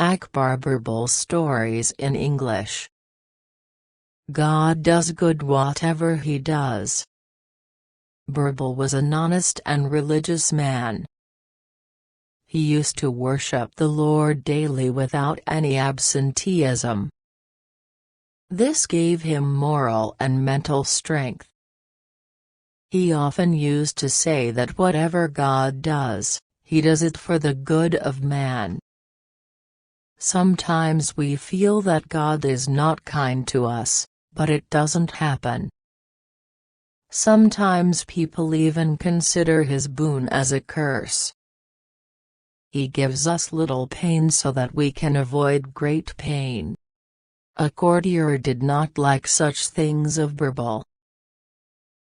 Akbar Birbal stories in English. God does good whatever he does. Birbal was an honest and religious man. He used to worship the Lord daily without any absenteeism. This gave him moral and mental strength. He often used to say that whatever God does, he does it for the good of man. Sometimes we feel that God is not kind to us, but it doesn't happen. Sometimes people even consider his boon as a curse. He gives us little pain so that we can avoid great pain. A courtier did not like such things of Birbal.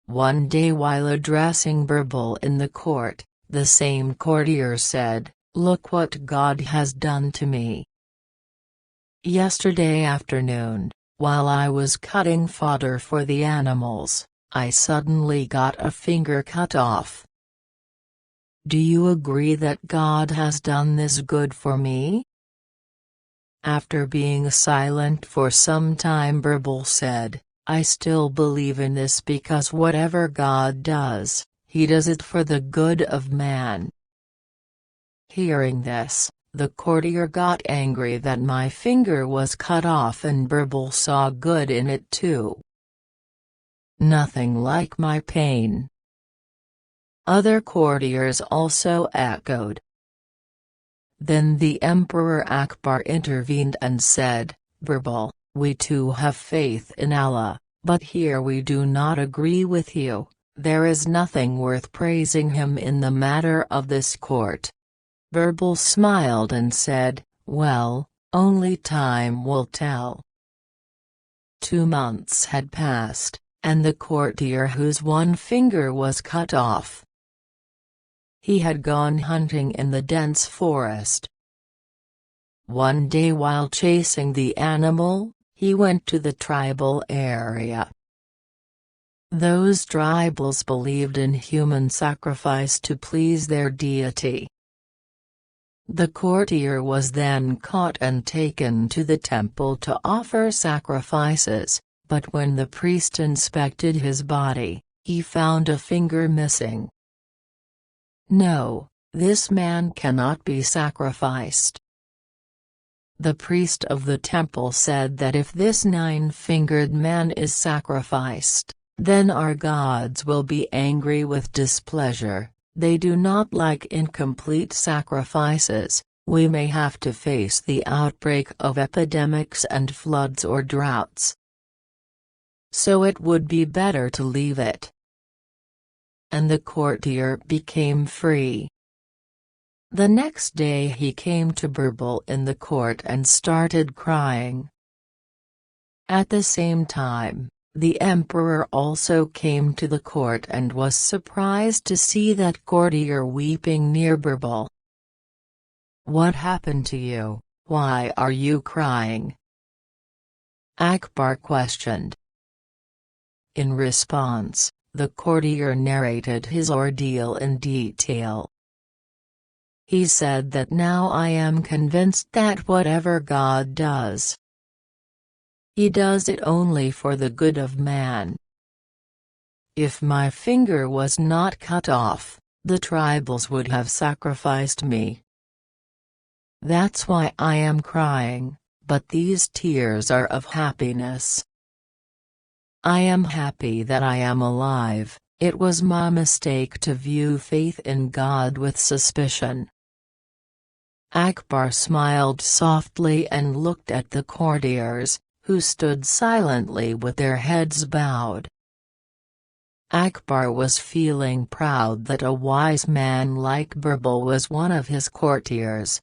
One day while addressing Birbal in the court, the same courtier said, "Look what God has done to me. Yesterday afternoon, while I was cutting fodder for the animals, I suddenly got a finger cut off. Do you agree that God has done this good for me?" After being silent for some time, Birbal said, "I still believe in this because whatever God does, he does it for the good of man." Hearing this, the courtier got angry that my finger was cut off and Birbal saw good in it too. "Nothing like my pain." Other courtiers also echoed. Then the Emperor Akbar intervened and said, "Birbal, we too have faith in Allah, but here we do not agree with you. There is nothing worth praising him in the matter of this court." Birbal smiled and said, "Well, only time will tell." 2 months had passed, and the courtier whose one finger was cut off. He had gone hunting in the dense forest. One day while chasing the animal, he went to the tribal area. Those tribals believed in human sacrifice to please their deity. The courtier was then caught and taken to the temple to offer sacrifices, but when the priest inspected his body, he found a finger missing. "No, this man cannot be sacrificed." The priest of the temple said that if this 9-fingered man is sacrificed, then our gods will be angry with displeasure. They do not like incomplete sacrifices. We may have to face the outbreak of epidemics and floods or droughts. So it would be better to leave it. And the courtier became free. The next day he came to Birbal in the court and started crying. At the same time, the emperor also came to the court and was surprised to see that courtier weeping near Birbal. "What happened to you? Why are you crying?" Akbar questioned. In response, the courtier narrated his ordeal in detail. He said that now I am convinced that whatever God does, he does it only for the good of man. If my finger was not cut off, the tribals would have sacrificed me. That's why I am crying, but these tears are of happiness. I am happy that I am alive. It was my mistake to view faith in God with suspicion." Akbar smiled softly and looked at the courtiers, who stood silently with their heads bowed. Akbar was feeling proud that a wise man like Birbal was one of his courtiers.